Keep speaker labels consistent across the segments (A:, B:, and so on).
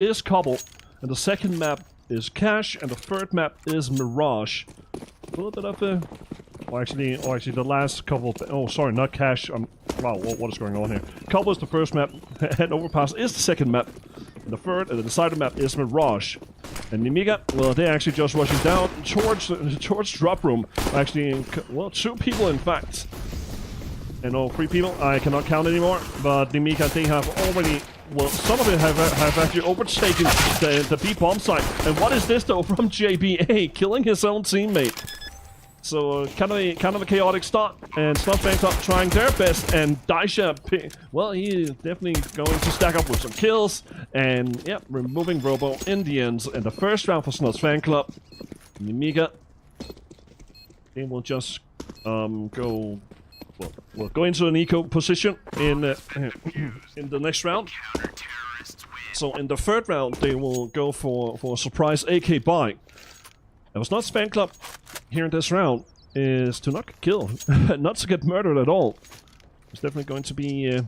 A: is Cobble, and the second map is Cache, and the third map is Mirage. A little bit of a... Or actually, the last couple... Oh, sorry, not Cache. Wow, what is going on here? Cobble is the first map, and Overpass is the second map. And the third and the decided map is Mirage. And Nemiga, well, they're actually just rushing down towards drop room. Actually, well, 2 people in fact. And no, 3 people, I cannot count anymore. But Nemiga, they have already... Well, some of them have actually overtaken the B bomb site. And what is this though from JBA? Killing his own teammate. So kind of a chaotic start, and Snodz Fan Club trying their best, and Daisha, well, he is definitely going to stack up with some kills, and yeah, removing Robo in the end. And the first round for Snodz Fan Club, Nemiga, they will just go into an eco position in the next round. So in the third round, they will go for a surprise AK buy. Now, Snodz Fan Club here in this round is to not get killed, not to get murdered at all. It's definitely going to be a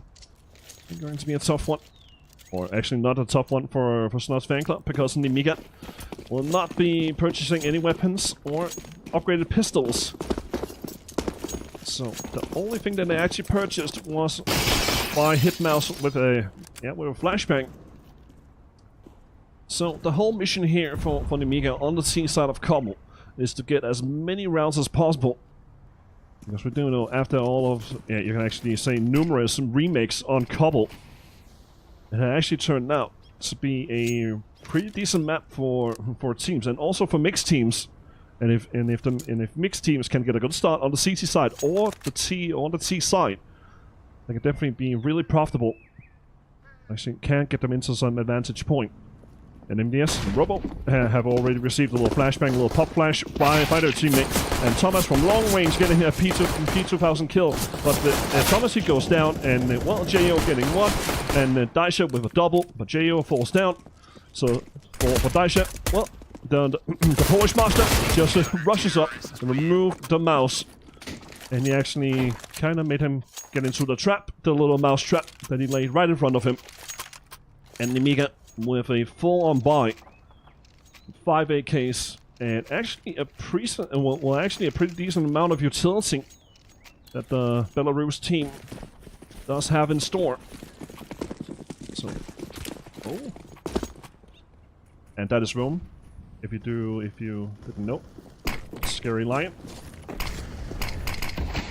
A: tough one, or actually not a tough one for Snodz Fan Club, because Nemiga will not be purchasing any weapons or upgraded pistols. So the only thing that they actually purchased was by Hitmouse with a flashbang. So the whole mission here for Nemiga on the C side of Cobble is to get as many rounds as possible. Because we do know after all of, you can actually say numerous remakes on Cobble, it actually turned out to be a pretty decent map for teams, and also for mixed teams. And if mixed teams can get a good start on the CT side or the T side, they can definitely be really profitable. Actually, can get them into some advantage point. And MDS and Robo have already received a little flashbang, a little pop flash by their teammate. And Thomas from long range getting a P2000 kill. But Thomas, he goes down, and well, Jo getting one. And Daisha with a double, but Jo falls down. So for Daisha, well, the Polish master just rushes up and removes the mouse. And he actually kind of made him get into the trap, the little mouse trap that he laid right in front of him. And Nemiga with a full-on buy, 5 AKs, and actually a pretty decent amount of utility that the Belarus team does have in store. So, oh, and that is Rome. If you didn't know, scary lion.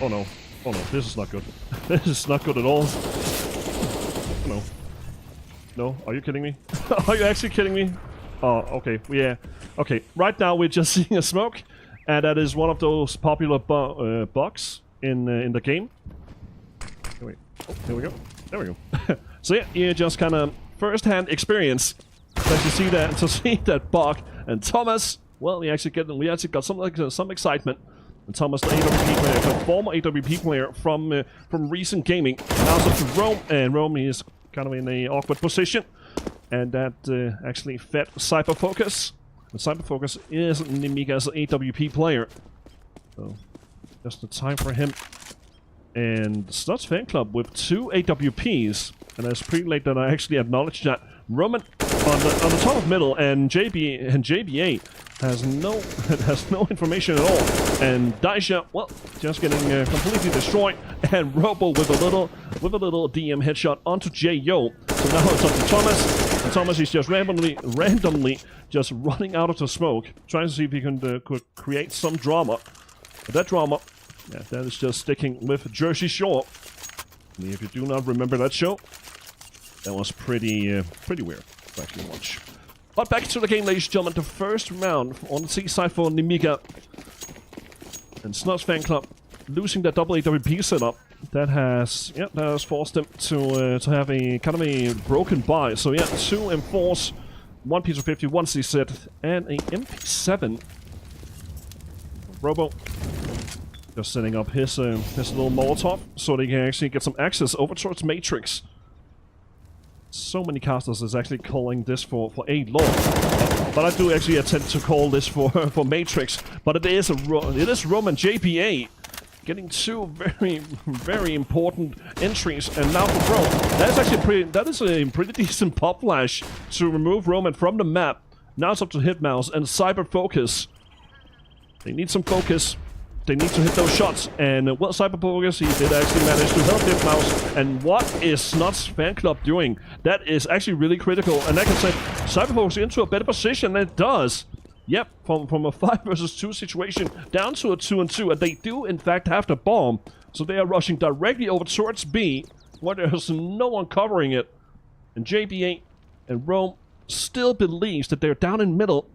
A: Oh no, this is not good. This is not good at all. Oh no. No, are you kidding me? Are you actually kidding me? Oh, okay, yeah. Okay, right now we're just seeing a smoke, and that is one of those popular bugs in the game. Wait, oh, here we go. There we go. So yeah, you just kind of first-hand experience that you see that bug. And Thomas, well, we actually got some excitement. And Thomas, the AWP player, the former AWP player from recent gaming, now to Rome, and Rome is kind of in a awkward position, and that actually fed Cyberfocus. And Cyberfocus is Nemiga's AWP player, so just the time for him. And Snodz Fan Club with 2 AWPs, and it's pretty late that I actually acknowledged that. Roman on the top of middle, and JBA has no information at all. And Daisha, well, just getting completely destroyed, and Robo with a little DM headshot onto Jo. So now it's up to Thomas, and Thomas is just randomly just running out of the smoke, trying to see if he can could create some drama. But that drama, yeah, that is just sticking with Jersey Shore. And if you do not remember that show, that was pretty weird to actually watch. But back to the game, ladies and gentlemen. The first round on the C side for Nemiga. And Snodz Fan Club losing that double AWP setup. That has forced them to have a kind of a broken buy. So yeah, 2 M4s, 1 P250, 1 CZ, and a MP7. Robo just setting up his little Molotov so they can actually get some access over towards Matrix. So many casters is actually calling this for A Lord, but I do actually attempt to call this for Matrix. But it is Rome and JBA getting two very important entries, and now for Rome, that's actually that is a pretty decent pop flash to remove Roman from the map. Now it's up to Hitmouse and Cyber Focus. They need some focus. They need to hit those shots, and well, Cyber Focus, he did actually manage to help Hitmouse. And what is Snodz fan club doing? That is actually really critical, and that can set Cyber Focus into a better position than it does. Yep, from a 5 versus 2 situation down to a 2-on-2, and they do in fact have the bomb, so they are rushing directly over towards B, where there's no one covering it. And JBA and Rome still believes that they're down in middle,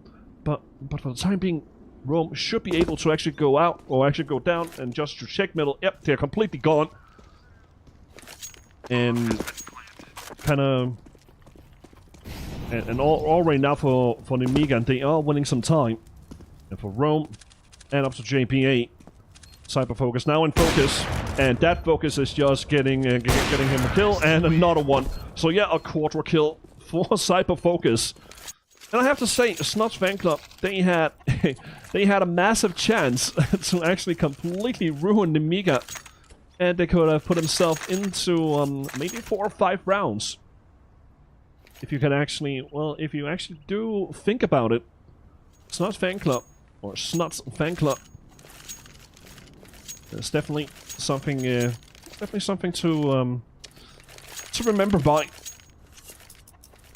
A: but for the time being, Rome should be able to actually go out, or actually go down, and just to check middle. Yep, they're completely gone. And kind of... And all right now for Nemiga, and they are winning some time. And for Rome, and up to JPA. Cyber Focus now in focus, and that focus is just getting him a kill, and another one. So yeah, a quarter kill for Cyber Focus. And I have to say, Snodz fan club, they had a massive chance to actually completely ruin Nemiga, and they could have put themselves into maybe 4 or 5 rounds. If you can actually, well, if you actually do think about it, Snodz fan club, or Snodz fan club, there's definitely something to remember by.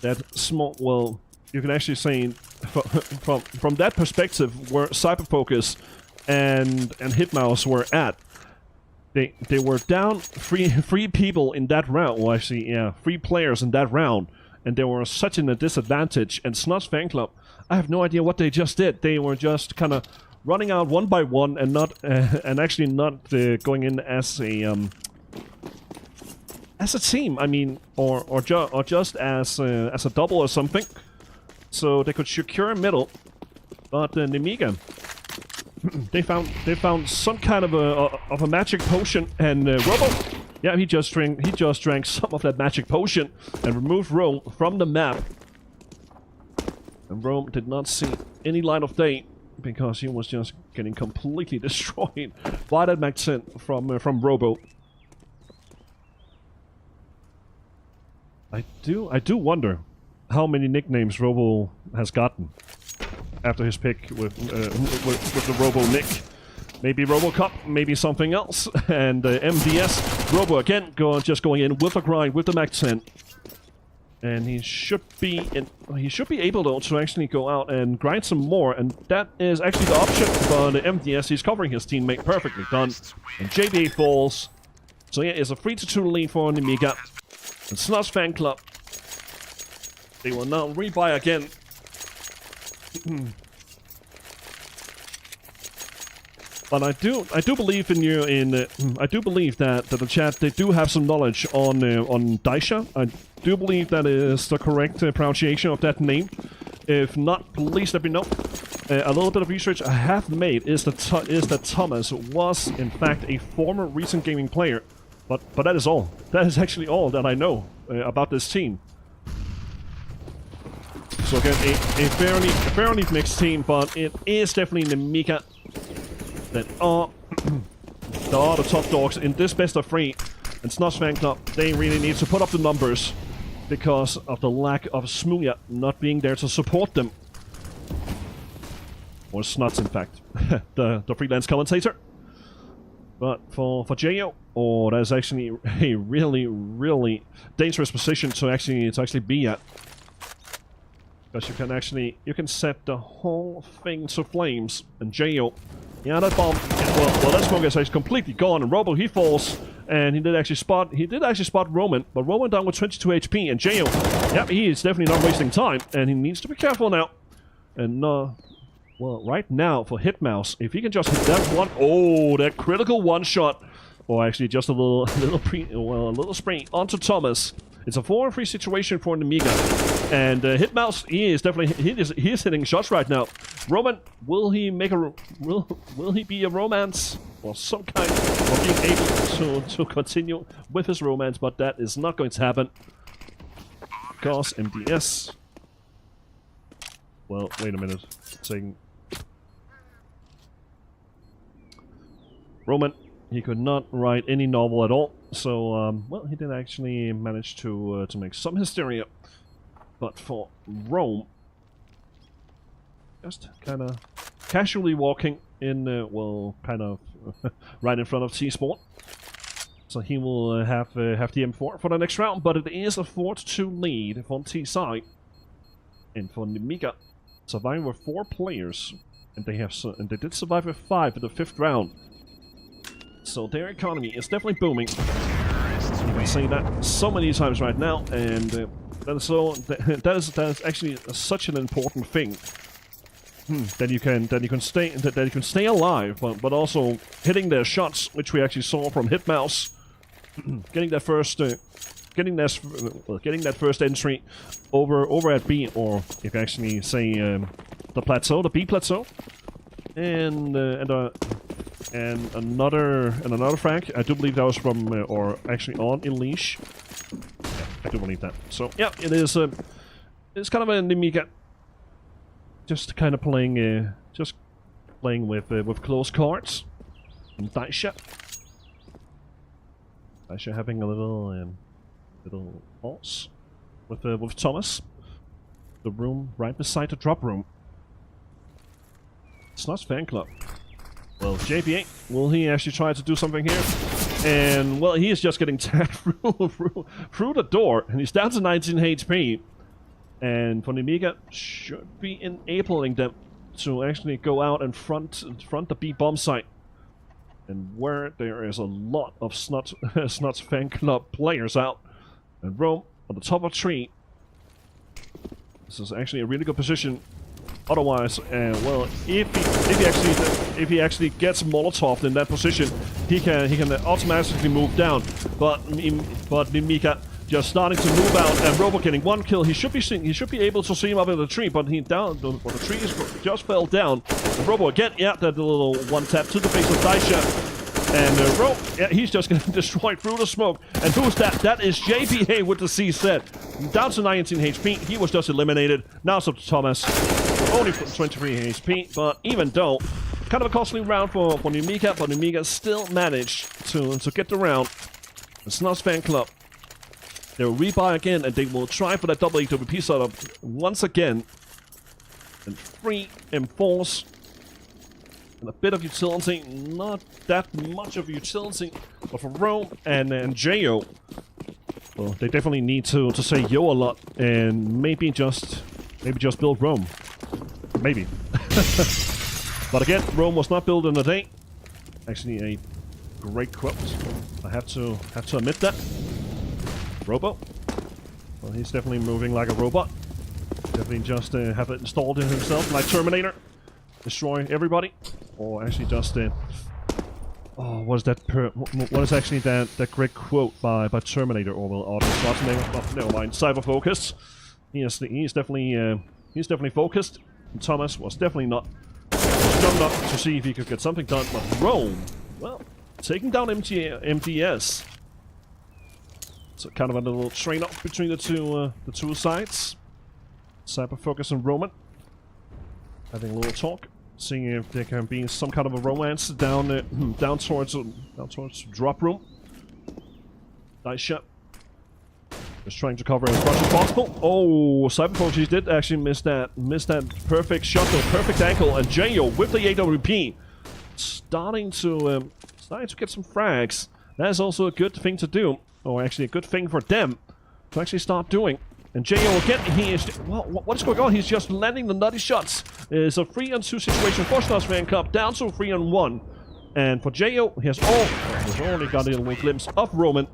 A: That small, well, you can actually say from that perspective where Cyber Focus and Hitmouse were at, they were down three people in that round. Well, actually, yeah, 3 players in that round. And they were such in a disadvantage, and Snodz fan club, I have no idea what they just did. They were just kind of running out one by one, and not, and actually not going in as a team. I mean, or just as a double or something, so they could secure a middle. But Nemiga, they found some kind of a magic potion, and Robo. Yeah, he just drank some of that magic potion and removed Rome from the map. And Rome did not see any light of day because he was just getting completely destroyed by that Mag 10 from Robo. I do wonder how many nicknames Robo has gotten after his pick with the Robo nick. Maybe RoboCop, maybe something else, and MDS. Robo again just going in with a grind with the Mag 10, and he should be able though to actually go out and grind some more, and that is actually the option. But MDS, he's covering his teammate perfectly done, and JBA falls. So yeah, it's a 3-2 lead for Nemiga. And Snodz fan club, they will now rebuy again. But I do believe in you. I do believe that the chat, they do have some knowledge on Daisha. I do believe that is the correct pronunciation of that name. If not, please let me know. A little bit of research I have made is that Thomas was in fact a former recent gaming player. But that is all. That is actually all that I know about this team. So again, a fairly mixed team, but it is definitely Nemiga that are the top dogs in this best of 3. And Snodz fan club, they really need to put up the numbers because of the lack of Smuya not being there to support them. Or Snodz, in fact, the freelance commentator. But for Jo, that's actually a really dangerous position to actually be at. Because you can set the whole thing to flames. And Jo, yeah, that bomb, well, that smoke is actually completely gone, and Robo, he falls, and he did actually spot Roman, but Roman down with 22 HP, and Jo, yep, he is definitely not wasting time, and he needs to be careful now. And, well, right now, for Hitmouse, if he can just hit that one, oh, that critical one-shot, or actually just a little spray onto Thomas. It's a 4-on-3 situation for Nemiga, and Hitmouse, he is hitting shots right now. Roman, will he be a romance or some kind of being able to continue with his romance? But that is not going to happen because MDS. Well, wait a minute. Saying Roman, He could not write any novel at all. So, well, he did actually manage to make some hysteria. But for Rome, just kind of casually walking in, well, kind of right in front of T-Sport. So he will have the M4 for the next round, but it is a 4-2 lead for T-side. And for Nemiga, surviving with 4 players, and they did survive with 5 in the 5th round. So their economy is definitely booming. You can say that so many times right now, and that is actually such an important thing. That you can stay alive, but also hitting their shots, which we actually saw from Hitmouse, getting that first entry over at B, or you can actually say the plateau, the B plateau, and another frag. I do believe that was from or actually on Unleash. Yeah, I do believe that. So yeah, it is. It's kind of a Nemiga. Just kind of playing, with close cards. And Daisha having a little pause with Thomas. The room right beside the drop room. Snodz fan club. Well, JPA, will he actually try to do something here? And well, he is just getting tagged through the door, and he's down to 19 HP. And for Nemiga, should be enabling them to actually go out and front the B bomb site. And where there is a lot of Snodz fan club players out. And Rome on the top of tree. This is actually a really good position. Otherwise, well, if he actually gets Molotov in that position, he can automatically move down. But Nemiga just starting to move out, and Robo getting 1 kill. He should be able to see him up in the tree, but the tree just fell down. And Robo again, yeah, that little one tap to the face of Daisha. And Robo, yeah, he's just getting destroyed through the smoke. And who's that? That is JPA with the CZ. Down to 19 HP. He was just eliminated. Now it's up to Thomas. Only 23 HP, but even though, kind of a costly round for Nemiga, but Nemiga still managed to get the round. The Snodz fan club. They will rebuy again, and they will try for that double AWP setup once again. And 3 M4s. And a bit of utility, not that much of utility. But for Rome and Jo, well, they definitely need to say yo a lot, and maybe just build Rome. Maybe. But again, Rome was not built in a day. Actually, a great quote. I have to admit that. Robo. Well, he's definitely moving like a robot. Definitely just have it installed in himself, like Terminator. Destroy everybody. Or actually just... oh, what is actually that great quote by Terminator? Or well, Arnold Schwarzenegger. Never mind. Cyber focus. He's definitely focused. And Thomas was definitely not. Jumped up to see if he could get something done. But Rome, well, taking down MDS. So kind of a little train-off between the two sides. Cyber focus and Roman having a little talk, seeing if there can be some kind of a romance down towards drop room. Daisha just trying to cover as much as possible. Oh, Cyber focus did actually miss that perfect shot, the perfect angle, and Jo with the AWP starting to get some frags. That is also a good thing to do. Or actually a good thing for them to actually start doing. And Jo again, he is... well, what is going on? He's just landing the nutty shots. It's a 3-on-2 situation for Snodz fan club, down to 3-on-1. And for Jo, he has only got a little glimpse of Roman.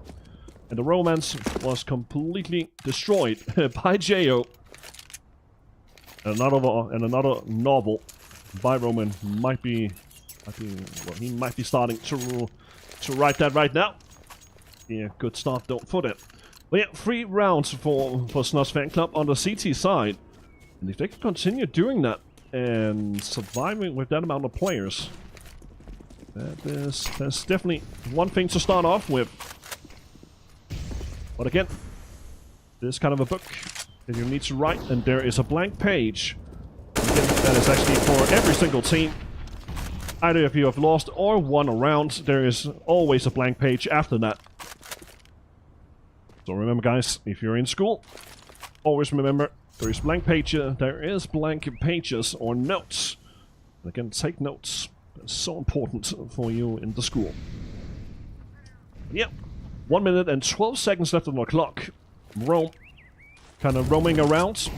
A: And the romance was completely destroyed by Jo. And another novel by Roman might be well, he might be starting to write that right now. Yeah, good start though for that. But yeah, 3 rounds for Snodz fan club on the CT side. And if they can continue doing that and surviving with that amount of players, there's definitely one thing to start off with. But again, this is kind of a book that you need to write, and there is a blank page. Again, that is actually for every single team. Either if you have lost or won a round, there is always a blank page after that. So remember, guys, if you're in school, always remember there is blank pages. There is blank pages or notes. Again, take notes. It's so important for you in the school. Yep. 1 minute and 12 seconds left on the clock. Rome kind of roaming around.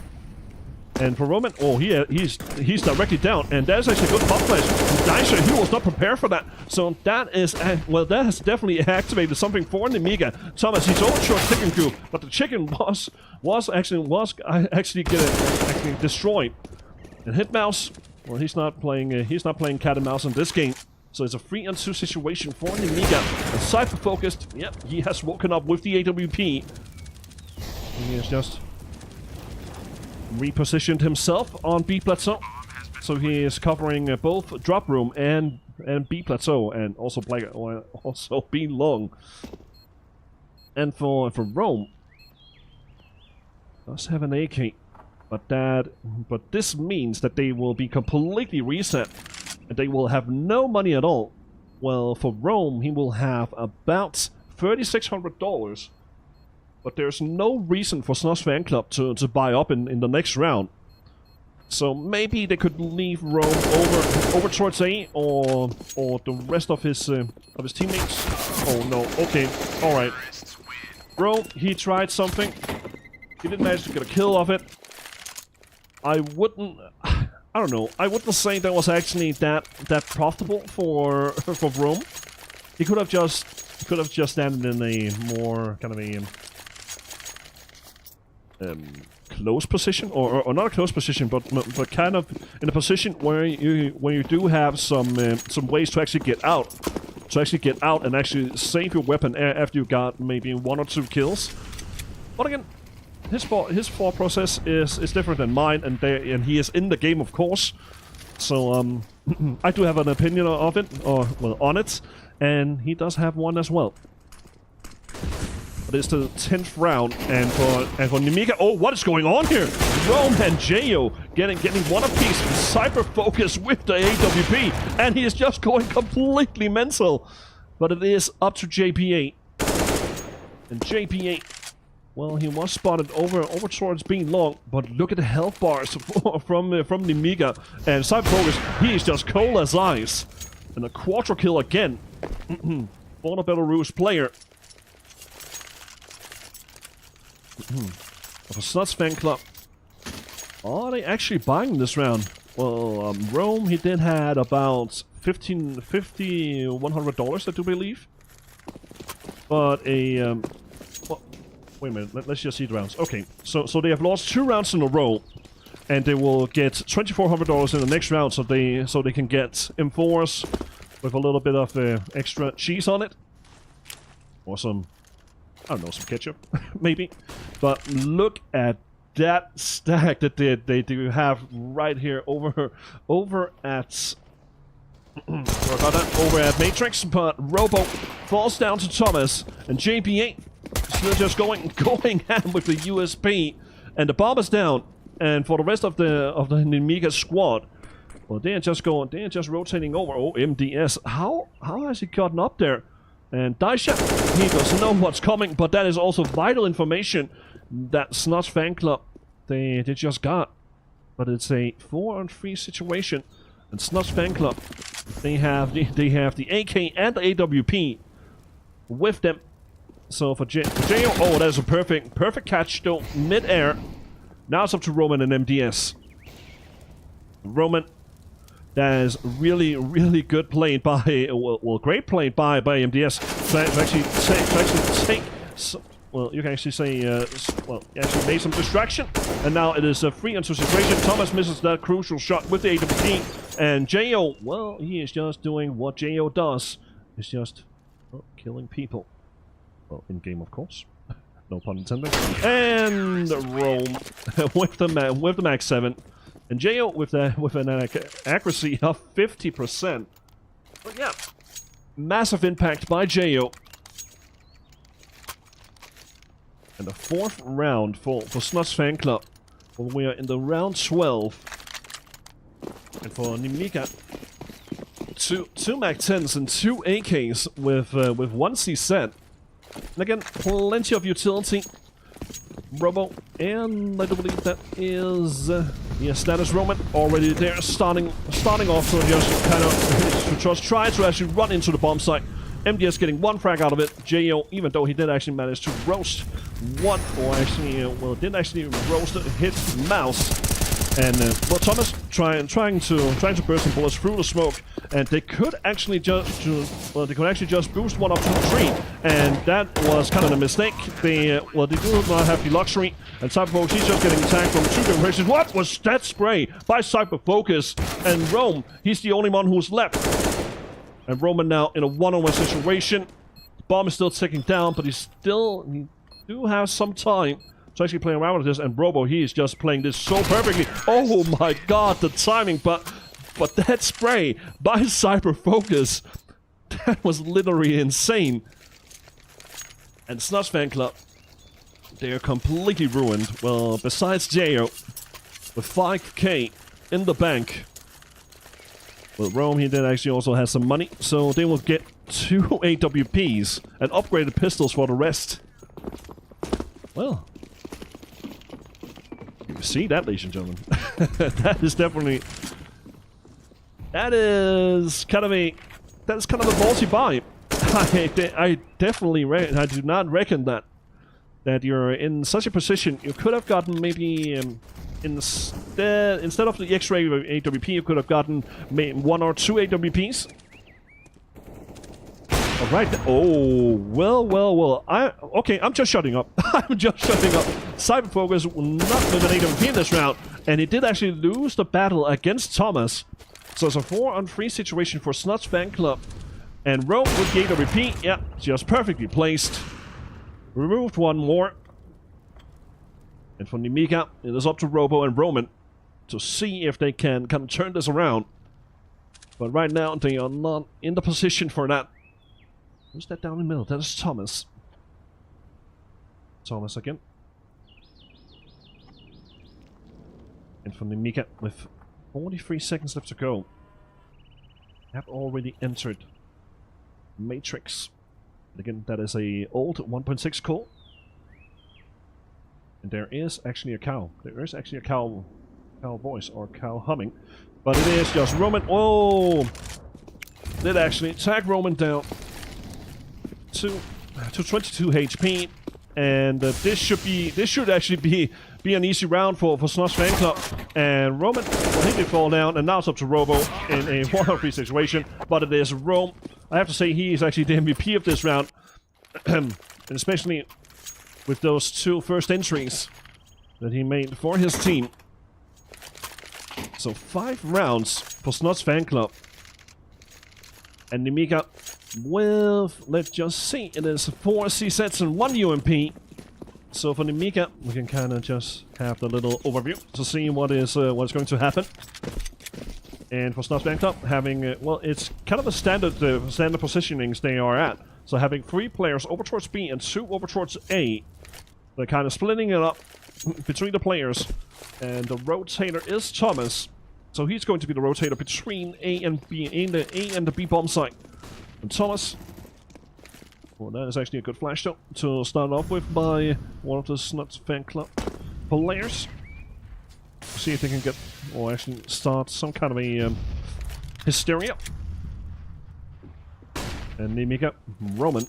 A: And for Roman, oh, he's directly down. And that's actually a good pop flash. Dicer, he was not prepared for that. So that is, well, that has definitely activated something for Nemiga. Thomas, he's all short chicken crew. But the chicken was actually getting destroyed. And Hitmouse, well, he's not playing cat and mouse in this game. So it's a 3-on-2 situation for Nemiga. And Cypher focused. Yep, he has woken up with the AWP. He has just repositioned himself on B plateau. So he is covering both drop room and B plateau, and also B long. And for Rome, does have an AK, but this means that they will be completely reset. And they will have no money at all. Well, for Rome, he will have about $3,600. But there's no reason for Snodz fan club to buy up in the next round. So maybe they could leave Rome over towards A, or the rest of his teammates. Oh no, okay, alright. Rome, he tried something. He didn't manage to get a kill off it. I don't know. I wouldn't say that was actually that profitable for Rome. He could have just landed in a more kind of a close position, or not a close position, but kind of in a position where you do have some ways to actually get out, and actually save your weapon after you got maybe 1 or 2 kills. But again, his thought process is different than mine, and he is in the game, of course. So I do have an opinion of it, on it, and he does have one as well. But it's the 10th round, and for Nemiga, oh, what is going on here? Rome and Jayo getting one apiece. Cyber focus with the AWP, and he is just going completely mental. But it is up to JP8, and JP8. Well, he was spotted over towards being long, but look at the health bars from Nemiga. And Cyber Focus, he is just cold as ice. And a quadra kill again. For the Belarus player. Of a Snodz fan club. Are they actually buying this round? Well, Rome, he did had about $1,100, I do believe. But wait a minute, let's just see the rounds. Okay, so they have lost 2 rounds in a row, and they will get $2,400 in the next round, so they can get M4s with a little bit of extra cheese on it, or some, I don't know, some ketchup, maybe. But look at that stack that they do have right here over at over at Matrix. But Robo falls down to Thomas, and JP8. Still just going ham with the USP, and the bomb is down. And for the rest of the Nemiga squad, well, they are just rotating over. Oh, MDS, how has he gotten up there? And Daisha, he doesn't know what's coming, but that is also vital information that Snodz fan club they just got. But it's a 4-on-3 situation, and Snodz fan club they have the AK and the AWP with them. So for Jayo, oh, that is a perfect catch though, mid-air. Now it's up to Roman and MDS. Roman, that is really good played by, well, great played by MDS to actually take, well, you can actually say, well, he actually made some distraction, and now it is a 3-on-2 situation. Thomas misses that crucial shot with the AWP, and Jayo, well, he is just doing what Jayo does. He's just killing people. Well, in game, of course. No pun intended. And Rome with the Max 7, and Jayo with an accuracy of 50%. But yeah, massive impact by Jayo. And the 4th round for Snodz fan club. When we are in the round 12, and for Nemiga, two Mag-10s and 2 AKs with 1 CZ. And again, plenty of utility. Robo, and I do believe that is yes, that is Roman already there, starting off to just kind of to try to actually run into the bomb site. MDS getting 1 frag out of it. Jo, even though he did actually manage to roast one, or actually well, didn't actually roast hit mouse. And well, Thomas trying to burst some bullets through the smoke, and they could actually just boost one up to the tree, and that was kind of a mistake. They do not have the luxury, and Cyberfocus, he's just getting attacked from 2 different places. What was that spray by Cyberfocus? And Rome, he's the only one who's left, and Roman now in a one-on-one situation. The bomb is still ticking down, but he do have some time to actually play around with this, and Robo, he is just playing this so perfectly. Oh my god, the timing, but that spray by Cyberfocus, that was literally insane. And Snodz fan club, they are completely ruined. Well, besides Jo, with 5k in the bank. Well, Rome, he did actually also have some money, so they will get 2 AWPs and upgraded pistols for the rest. Well, you see that, ladies and gentlemen. That is kind of a ballsy buy. I do not reckon that you're in such a position. You could have gotten maybe instead of the X-ray AWP, you could have gotten maybe 1 or 2 AWPs. All right. Oh, well. I'm just shutting up. I'm just shutting up. Cyberfocus not with an AWP in this round, and he did actually lose the battle against Thomas. So it's a 4-on-3 situation for Snodz fan club. And Rome with the AWP, yeah, just perfectly placed. Removed 1 more. And for Nemiga, it is up to Robo and Roman to see if they can kind of turn this around. But right now, they are not in the position for that. Who's that down in the middle? That is Thomas. Thomas again. And for Nemiga, with 43 seconds left to go, have already entered Matrix. And again, that is a old 1.6 core. And there is actually a cow. There is actually a cow voice or cow humming. But it is just Roman. Oh! Did actually tag Roman down to 22 HP. And this should actually be an easy round for Snodz fan club. And Roman, well, he did fall down, and now it's up to Robo in a 1-on-3 situation. But it is Rome. I have to say he is actually the MVP of this round. And especially with those 2 first entries that he made for his team. So 5 rounds for Snodz fan club. And Nemiga with, let's just see, it is 4 CZs and 1 UMP. So for Nemiga, we can kind of just have the little overview to see what's going to happen. And for Snodz fan club, having, well, it's kind of a standard positionings they are at. So having 3 players over towards B and 2 over towards A. They're kind of splitting it up between the players. And the rotator is Thomas. So he's going to be the rotator between A and B, A and the B bomb site. And Thomas, well, that is actually a good flash though, to start off with by one of the Snodz fan club players. See if they can get, or actually start some kind of a hysteria. And Nemiga, Roman.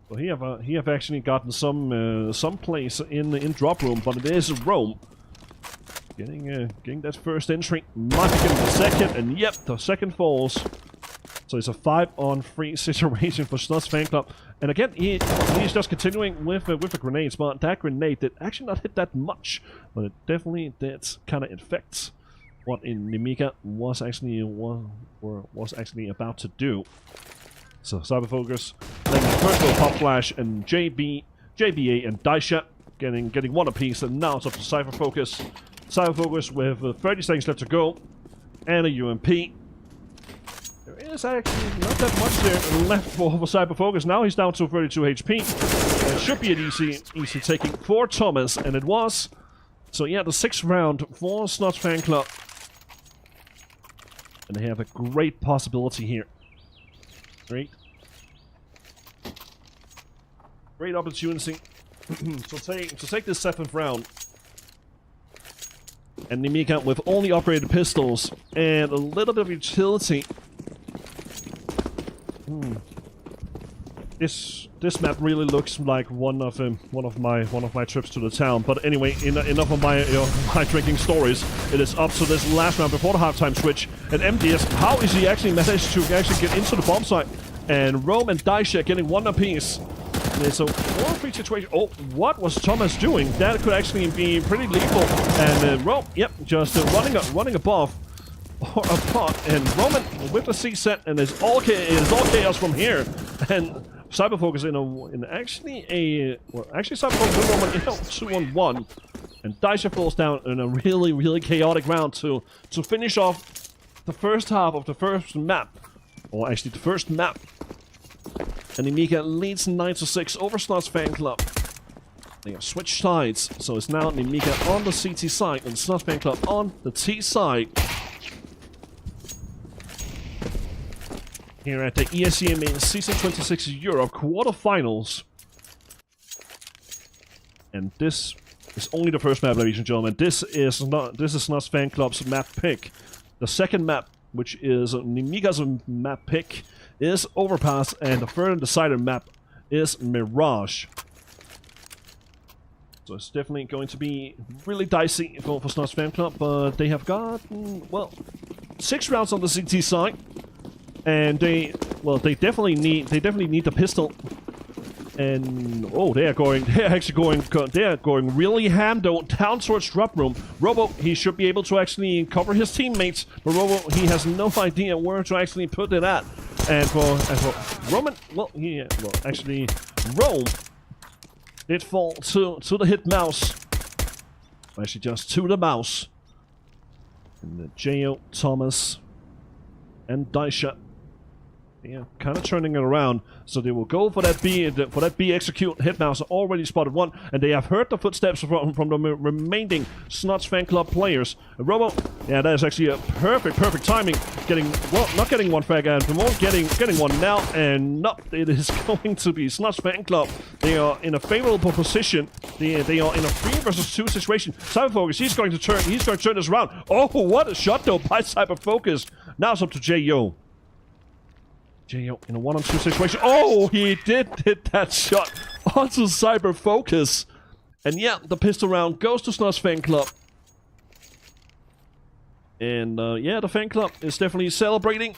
A: So he have actually gotten some place in drop room, but it is Rome getting that first entry, might be getting the second, and yep, the second falls. So it's a 5-on-3 situation for Snodz fan club. And again, he's just continuing with the grenades, but that grenade did actually not hit that much, but it definitely did kind of infect what Nemiga was actually about to do. So Cyberfocus playing the first little pop flash, and JBA and Daisha getting 1 apiece, and now it's up to Cyberfocus. Cyberfocus with 30 seconds left to go, and a UMP. There is actually not that much there left for Cyberfocus. Now he's down to 32 HP. It should be an easy taking for Thomas, and it was. So yeah, the 6th round for Snodz fan club. And they have a great possibility here. Great opportunity to take this 7th round. And Nemiga with only upgraded pistols and a little bit of utility. This map really looks like one of my trips to the town. But anyway, enough of my drinking stories. It is up to this last round before the halftime switch. And MDS, how is he actually managed to actually get into the bomb site? And Rome and Daisha getting 1 apiece. And it's a 4-3 situation. Oh, what was Thomas doing? That could actually be pretty lethal. And Rome, yep, just running above or apart. And Roman with the C set, and it's all chaos from here. And Cyberfocus actually Cyberfocus with Roman 2-on-1. And Daisha falls down in a really chaotic round to finish off the first half of the first map. Or actually the first map. And Nemiga leads 9-6 over Snodz fan club. They have switched sides, so it's now Nemiga on the CT side and Snodz fan club on the T side. Here at the ESEA main Season 26 Europe quarterfinals. And this is only the first map, ladies and gentlemen. This is Snodz fan club's map pick. The second map, which is Nemiga's map pick, is Overpass, and the third and decided map is Mirage. So it's definitely going to be really dicey for Snodz fan club, but they have gotten, well, 6 rounds on the CT side, and they definitely need the pistol. And oh, they are going really ham down towards drop room. Robo, he should be able to actually cover his teammates, but Robo, he has no idea where to actually put it at. And for Roman, actually Rome did fall to the hit mouse. Actually, just to the mouse. And the Jo, Thomas, and Daisha. Yeah, kind of turning it around, so they will go for that B execute. Hitmouse already spotted 1, and they have heard the footsteps from the remaining Snodz fan club players. Robo, yeah, that is actually a perfect timing. Not getting 1 frag, and Ramon getting 1 now, and no, it is going to be Snodz fan club. They are in a favorable position. They are in a 3 versus 2 situation. Cyberfocus, he's going to turn this around. Oh, what a shot though by Cyberfocus. Now it's up to Jo. Jo in a 1-on-2 situation. Oh, he did hit that shot onto Cyberfocus. And yeah, the pistol round goes to Snodz fan club. And yeah, the fan club is definitely celebrating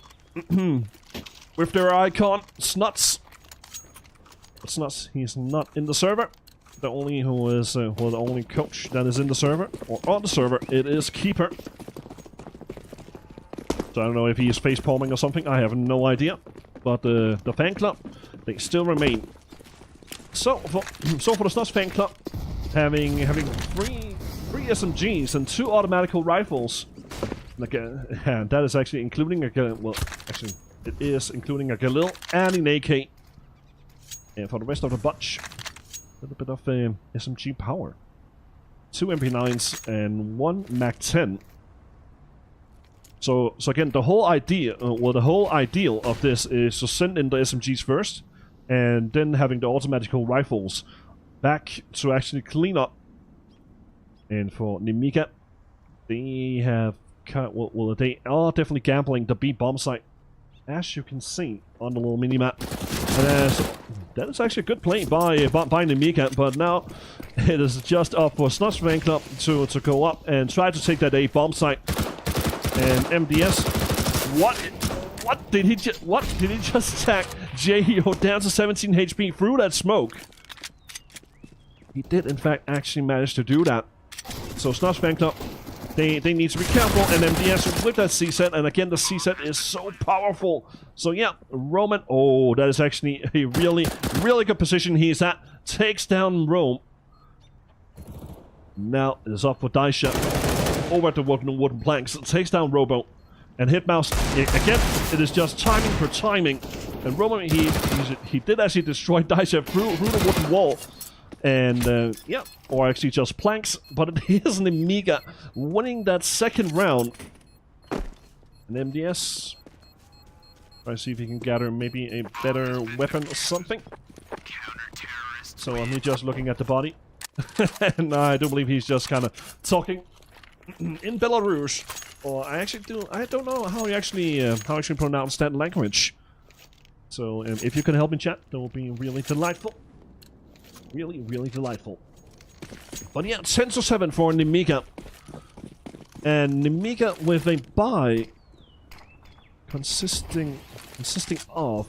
A: with their icon, Snodz. But Snodz, he's not in the server. The only the only coach that is in the server, or on the server, it is Keeper. So I don't know if he is face palming or something. I have no idea. But the fan club, they still remain. So for the Snodz fan club, having 3 SMGs and 2 automatical rifles. And that is actually including a actually it is including a Galil and an AK. And for the rest of the bunch, a little bit of SMG power. 2 MP9s and 1 MAC-10. So again, the whole idea, the whole ideal of this is to send in the SMGs first, and then having the automatical rifles back to actually clean up. And for Nemiga, they have, they are definitely gambling the B bomb site, as you can see on the little mini map. And that is actually a good play by Nemiga, but now it is just up for Snodz fan club to go up and try to take that A bomb site. And MDS, what did he just attack Jo down to 17 HP through that smoke? He did in fact actually manage to do that. So Snodz fan club, they need to be careful, and MDS with that C set, and again the C set is so powerful. So yeah, Roman, oh, that is actually a really good position he's at. Takes down Rome. Now it is up for Daisha. Over at the wooden planks, takes down Robo, and Hitmouse again. It is just timing for timing, and Robo he did actually destroy Daisha through the wooden wall, and yeah, or actually just planks. But it is Nemiga winning that second round. An MDS. Try to see if he can gather maybe a better weapon or something. So I'm just looking at the body. And I do believe he's just kind of talking in Belarus. Or I don't know how you actually pronounce that language. So if you can help in chat, that would be really delightful. Really, really delightful. But yeah, 10-7 for Nemiga. And Nemiga with a buy consisting of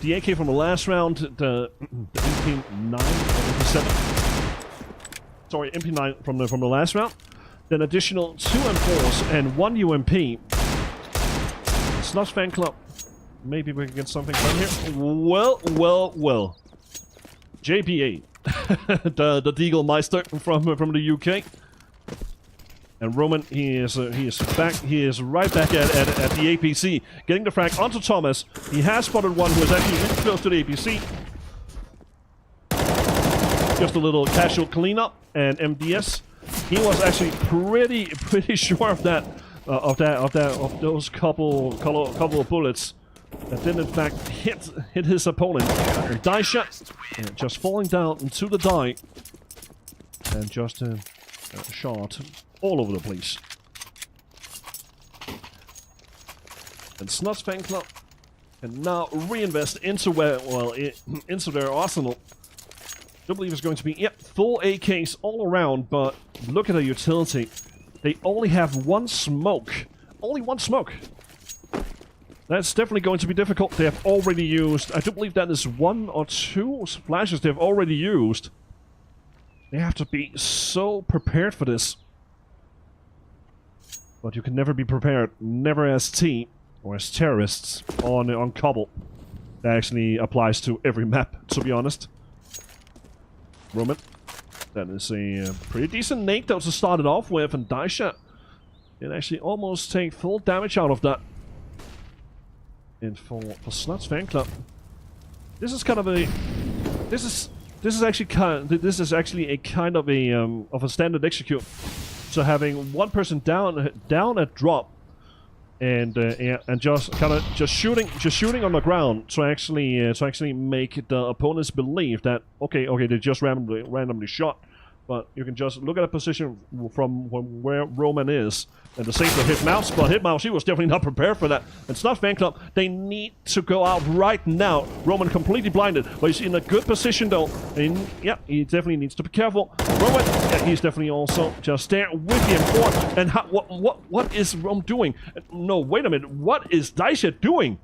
A: the AK from the last round, the MP9 or MP7. Sorry, MP9 from the last round. Then additional 2 M4s and 1 UMP. Snodz fan club. Maybe we can get something done here. Well. JBA, the Deagle Meister from the UK. And Roman, he is back. He is right back at the APC, getting the frag onto Thomas. He has spotted one who is actually really close to the APC. Just a little casual cleanup and MDS. He was actually pretty sure of that, of those couple of bullets that did in fact hit his opponent. And die shot, just falling down into the die, and just shot all over the place. And Snodz fan club can now reinvest into into their arsenal. I believe it's going to be full AKs all around, but look at the utility. They only have one smoke. Only one smoke. That's definitely going to be difficult. They have already used, I do believe that is 1 or 2 flashes they've already used. They have to be so prepared for this. But you can never be prepared. Never as T or as terrorists on Cobble. That actually applies to every map, to be honest. Roman. That is a pretty decent nade though to start it off with, and Daisha can actually almost take full damage out of that. And for Snodz fan club, this is kind of a this is actually a kind of a standard execute. So having one person down at drop, and just shooting on the ground to actually make the opponents believe that okay they just randomly shot, but you can just look at a position from where Roman is, and the same for Hitmouse, but Hitmouse, he was definitely not prepared for that. And Snodz fan club, they need to go out right now. Roman completely blinded, but he's in a good position though, and yeah, he definitely needs to be careful. Roman, yeah, he's definitely also just there with the M4. And what is Roman doing? No, wait a minute, what is Daisha doing?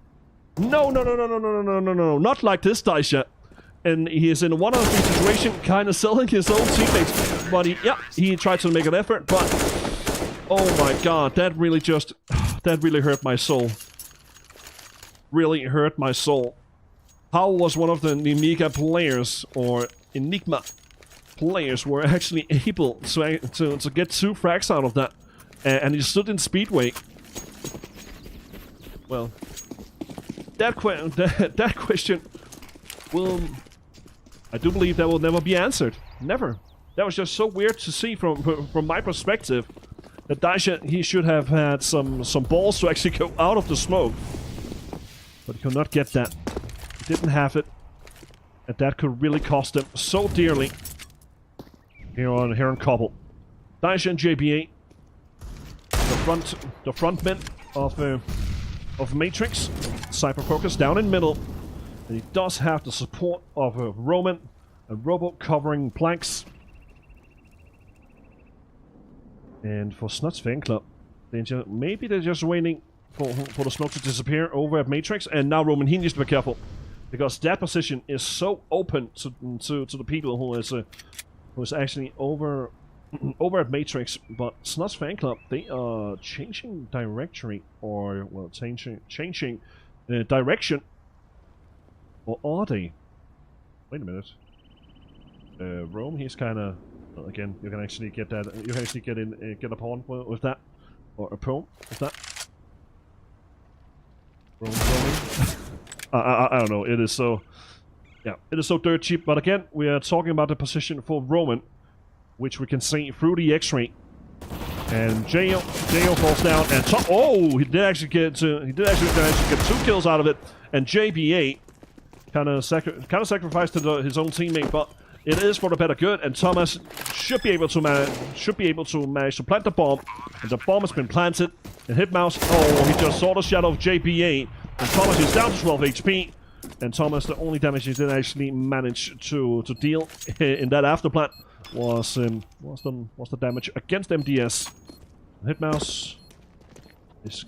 A: No, not like this, Daisha. And he is in a 1-on-3 situation, kind of selling his own teammates. But he tried to make an effort, but oh my god, that really hurt my soul. Really hurt my soul. How was one of the Nemiga players, or Enigma players, were actually able to get 2 frags out of that? And he stood in Speedway. Well, that question will... I do believe that will never be answered. Never. That was just so weird to see from my perspective. That Daisha, he should have had some balls to actually go out of the smoke. But he could not get that. He didn't have it. And that could really cost him so dearly. Here on Cobble. Daisha and JBA. The front men of Matrix. Cypher Focus down in middle. And he does have the support of Roman and Robo covering planks. And for Snodz fan club, maybe they're just waiting for the smoke to disappear over at Matrix. And now Roman, he needs to be careful, because that position is so open to the people who is actually over at Matrix. But Snodz fan club, they are changing directory, or well, changing direction. Or are they? Wait a minute. Rome, he's kind of... Well, again, you can actually get that... You can actually get a pawn with that. Or a pawn with that. Rome. I don't know, it is so... Yeah, it is so dirt cheap. But again, we are talking about the position for Roman, which we can see through the X-ray. And Jo falls down, and he did actually get 2 kills out of it. And JBA kind of sacrificed to his own teammate, but it is for the better good. And Thomas should be able to manage to plant the bomb, and the bomb has been planted. And Hitmouse, he just saw the shadow of JBA, and Thomas is down to 12 HP. And Thomas, the only damage he did actually manage to deal in that afterplant was the damage against MDS. Hitmouse, is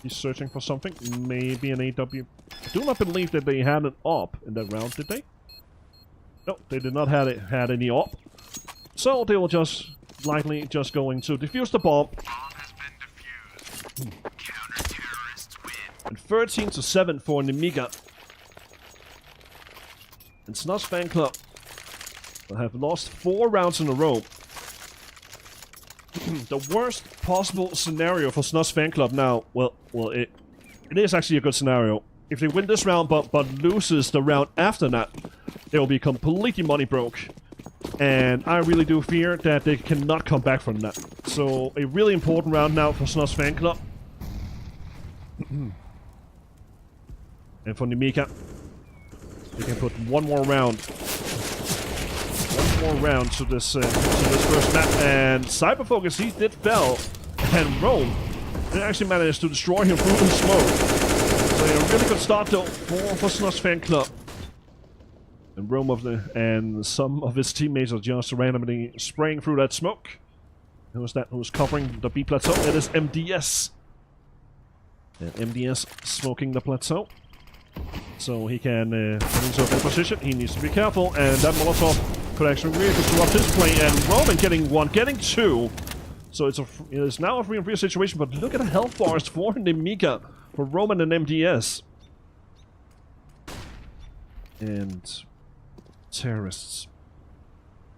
A: he's searching for something? Maybe an AW. I do not believe that they had an AWP in that round, did they? No, they did not had any AWP. So they were just likely just going to defuse the bomb. And 13-7 for Nemiga. And Snodz fan club have lost 4 rounds in a row. The worst possible scenario for Snodz fan club now, it is actually a good scenario. If they win this round but loses the round after that, they will be completely money broke. And I really do fear that they cannot come back from that. So a really important round now for Snodz fan club. And for Nemiga, they can put one more round to this first map. And Cyberfocus, he did fell, and Rome, they actually managed to destroy him through the smoke. So a really good start though for Snodz fan club. And Rome and some of his teammates are just randomly spraying through that smoke. Who is that? Who's covering the B plateau? It is MDS. And MDS smoking the plateau. So he can, when he's up in position, he needs to be careful, and that Molotov could actually really disrupt his play, and Roman getting 1, getting 2. So it is now a 3-on-3 situation, but look at the health bars for Nemiga, for Roman and MDS. And terrorists,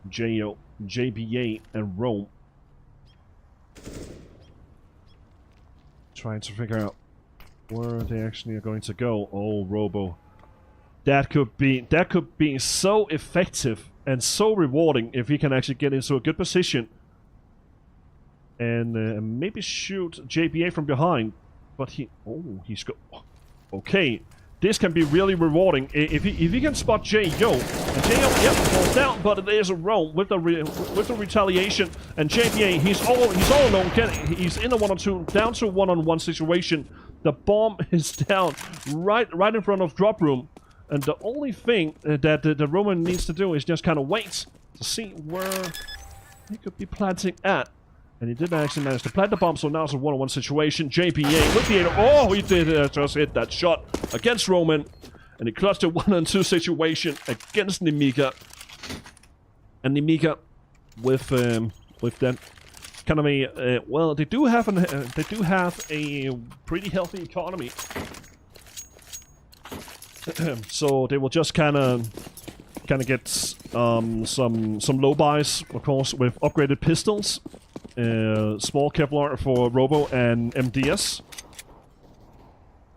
A: Jo, JBA, and Rome. Trying to figure out where they actually are going to go. Oh, Robo. That could be so effective and so rewarding if he can actually get into a good position and maybe shoot JBA from behind. But he's got. Okay, this can be really rewarding if he can spot Jo. And Jo, falls down, but there's a roll with the retaliation. And JBA, he's all alone. He's in a 1-on-2, down to a 1-on-1 situation. The bomb is down right in front of drop room, and the only thing that the Roman needs to do is just kind of wait to see where he could be planting at. And he did actually manage to plant the bomb, so now it's a 1-on-1 situation. JPA with the he did just hit that shot against Roman, and he clutched a 1-on-2 situation against Nemiga. And Nemiga with that. Kind of a they do have a pretty healthy economy, so they will just kind of get some low buys, of course, with upgraded pistols, small Kevlar for Robo and MDS.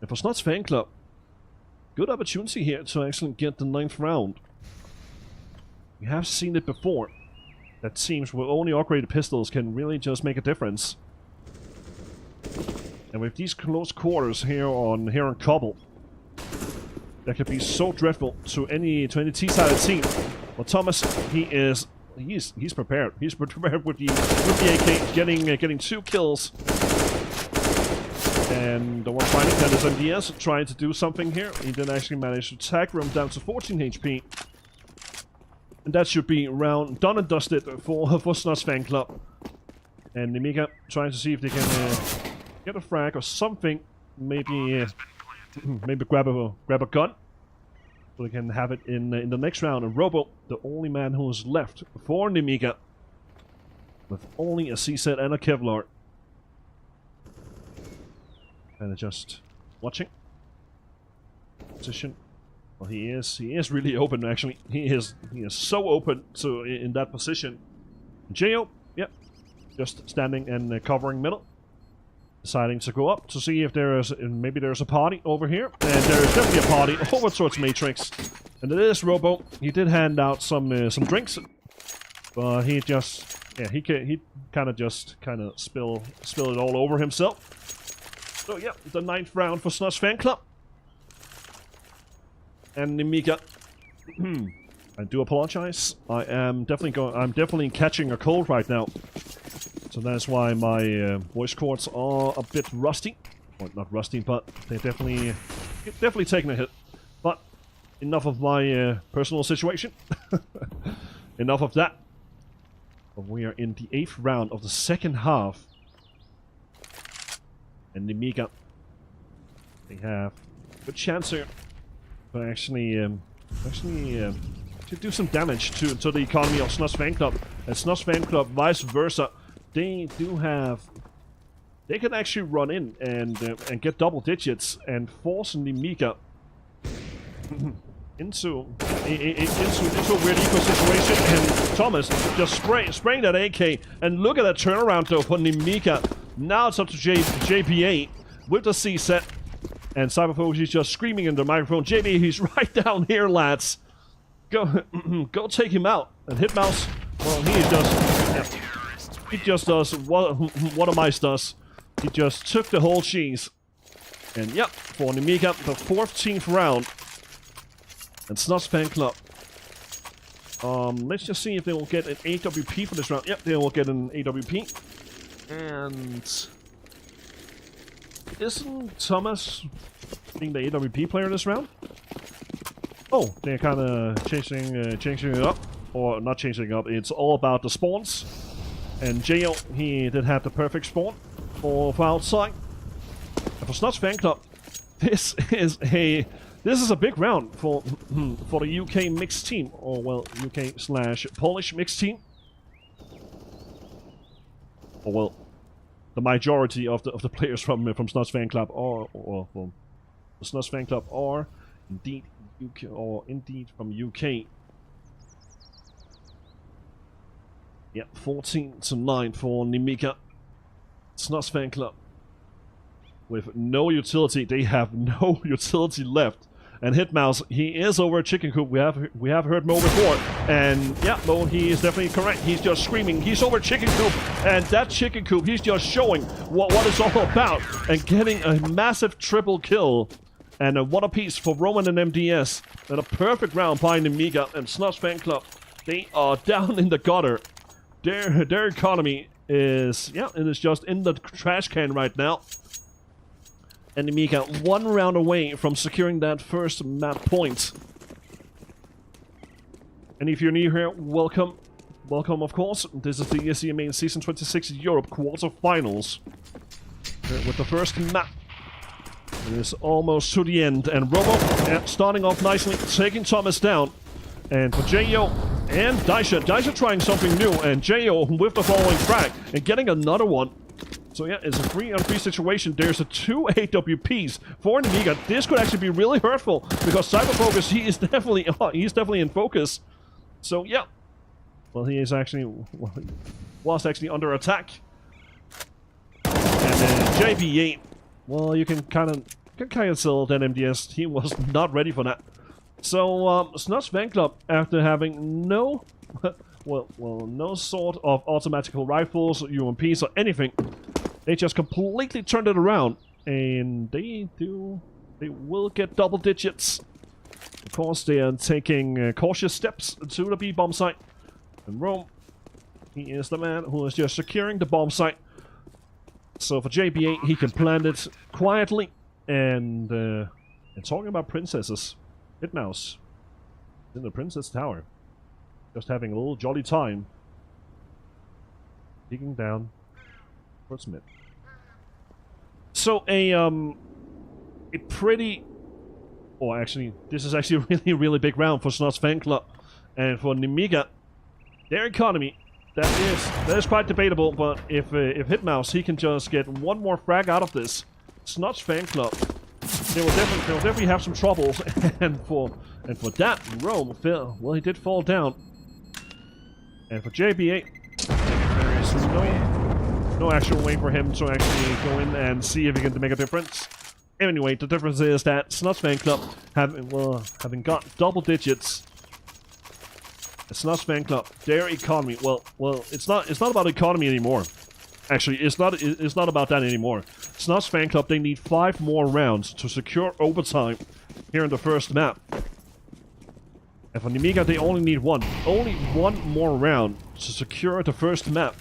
A: And for Snodz fan club, good opportunity here to actually get the 9th round. We have seen it before. That teams with only upgraded pistols can really just make a difference. And with these close quarters here on Cobble, that could be so dreadful to any T-sided team. But Thomas, he's prepared. He's prepared with the AK, getting 2 kills. And the one fighting that is MDS trying to do something here. He did actually manage to tag Rome down to 14 HP. And that should be round done and dusted for Snodz fan club. And Nemiga trying to see if they can get a frag or something. Maybe grab a gun, so they can have it in the next round. And Robo, the only man who is left for Nemiga, with only a CZ and a Kevlar. And just watching position. Well, he is really open, actually. He is so open in that position. Jo, yep, just standing and covering middle, deciding to go up to see if maybe there's a party over here. And there is definitely a party over towards Matrix, and it is Robo. He did hand out some drinks, but he just Yeah, he kind of just spill it all over himself. So yeah, the 9th round for Snodz Fan Club. And Nemiga. I do apologize. I'm definitely catching a cold right now. So that's why my voice cords are a bit rusty. Well, not rusty, but they're definitely taking a hit. But enough of my personal situation. Enough of that. But we are in the 8th round of the second half. And Nemiga, they have a good chance here to actually to do some damage to the economy of Snodz Fan Club. And Snodz Fan Club, vice versa, they can actually run in and get double digits and force Nemiga into a weird eco situation. And Thomas just spraying that AK, and look at that turnaround though for Nemiga. Now it's up to JBA with the C set, and Cyberfocus is just screaming in the microphone. JBA, he's right down here, lads. Go take him out. And Hitmouse, well, he just does what a mice does. He just took the whole cheese. And yep, for Nemiga, the 14th round. And Snodz Fan Club. Let's just see if they will get an AWP for this round. Yep, they will get an AWP. And isn't Thomas being the AWP player this round? Oh, they're kind of changing it up, or not changing it up. It's all about the spawns. And Jo, he did have the perfect spawn for outside. And for Snodz Fan Club, this is a big round for the UK mixed team, or well, UK/Polish mixed team. Or well, the majority of the players from Snodz Fan Club or from the Snodz Fan Club are indeed UK, or indeed from UK. Yeah, 14-9 for Nemiga. Snodz Fan Club with no utility. They have no utility left. And Hitmouse, he is over at Chicken Coop. We have heard Mo before, and yeah, Mo, he is definitely correct. He's just screaming. He's over at Chicken Coop, and that Chicken Coop, he's just showing what it's all about, and getting a massive triple kill, and what a piece for Roman and MDS, and a perfect round by Nemiga and Snodz Fan Club. They are down in the gutter. Their economy is it is just in the trash can right now. And Nemiga 1 round away from securing that first map point. And if you're new here, welcome. Welcome, of course. This is the ESEA main Season 26 Europe quarterfinals. With the first map. It is almost to the end. And Robo starting off nicely, taking Thomas down. And for Jo and Daisha trying something new. And Jo with the following frag and getting another one. So yeah, it's a 3-on-3 situation. There's a 2 AWPs for Nemiga. This could actually be really hurtful because Cyberfocus, he's definitely in focus. So yeah, well, he is actually was actually under attack. And then JB8, well, you can kind of tell that MDS, he was not ready for that. So Snodz Fan Club, after having no no sort of automatical rifles, UMPs, or anything, they just completely turned it around, and they will get double digits. Of course, they are taking cautious steps to the B bomb site. And Rome, he is the man who is just securing the bomb site. So for JB8, he can plant it quietly. And talking about princesses, Hitmouse in the Princess Tower, just having a little jolly time, digging down towards mid. So a pretty, or actually, this is actually a really big round for Snodz Fan Club, and for Nemiga, their economy, that is quite debatable. But if Hitmouse, he can just get one more frag out of this, Snodz Fan Club, they'll definitely have some troubles. and for that, Rome fell. Well, he did fall down. And for JB8, there is no actual way for him to actually go in and see if he can make a difference. Anyway, the difference is that Snodz Fan Club having got double digits. Snodz fan club, their economy. Well, it's not about economy anymore. Actually, it's not about that anymore. Snodz fan club, they need 5 more rounds to secure overtime here in the first map. And for Nemiga, they only need 1. Only 1 more round to secure the first map.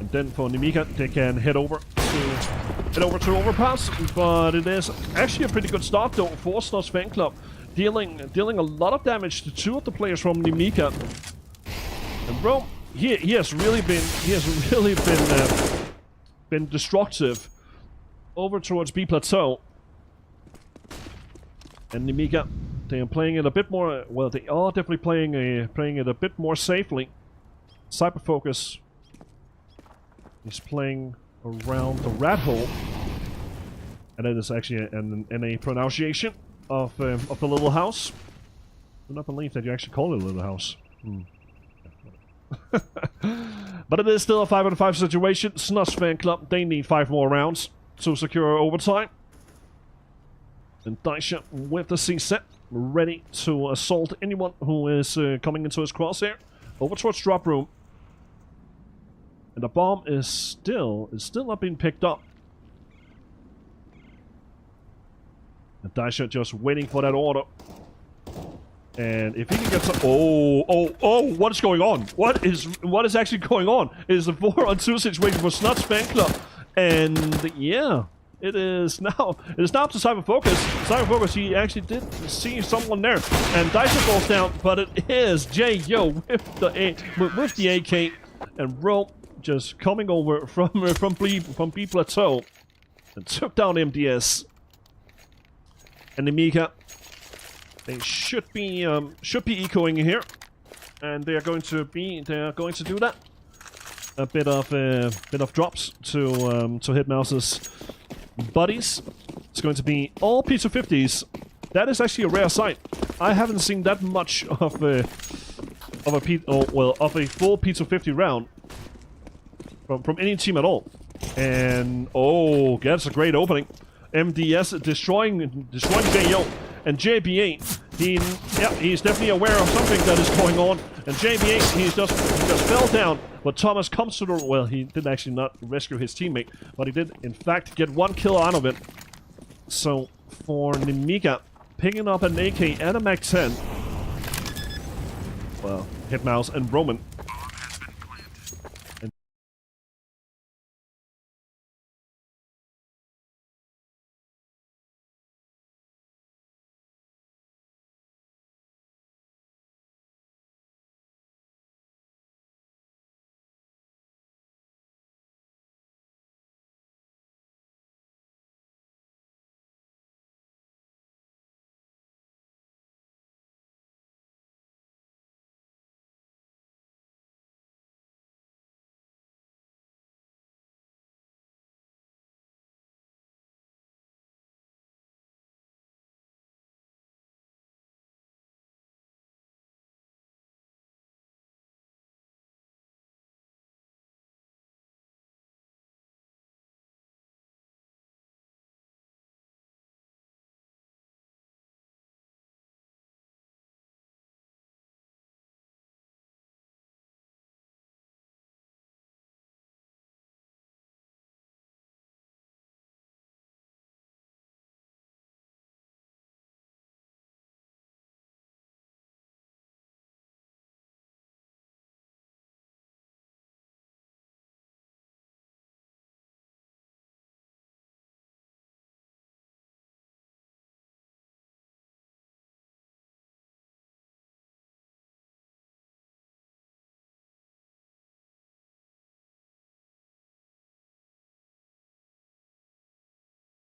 A: And then for Nemiga, they can head over to Overpass. But it is actually a pretty good start though for Snodz fan club, dealing a lot of damage to 2 of the players from Nemiga. And bro, he has really been destructive over towards B plateau. And Nemiga, they are playing it a bit more. Well, they are definitely playing it a bit more safely. Cyberfocus is playing around the rat hole, and that is actually a pronunciation of the little house. I do not believe that you actually call it a little house. But it is still a 5-on-5 situation. Snodz fan club, they need 5 more rounds to secure overtime. And Daisha with the C set, ready to assault anyone who is coming into his crosshair. Over towards drop room. And the bomb is still not being picked up. And Daisha just waiting for that order. And if he can get some... Oh, what is going on? What is actually going on? It is a 4-on-2 situation for Snodz fan club. And yeah, it is now up to Cyberfocus. Cyberfocus, he actually did see someone there. And Daisha falls down, but it is J-Yo with the AK. And Ro just coming over from B plateau and took down MDS. And Nemiga, they should be ecoing here, and they are going to do that. A bit of drops to hit Mouse's buddies. It's going to be all P250s. That is actually a rare sight. I haven't seen that much of a full P250 round from any team at all. And oh, that's a great opening. MDS destroying J-Yo. And JBA, he's definitely aware of something that is going on. And JBA, he just fell down. But Thomas comes to the... Well, he did actually not rescue his teammate, but he did, in fact, get 1 kill out of it. So, for Nemiga, picking up an AK and a Mag 10. Well, Hitmouse and Roman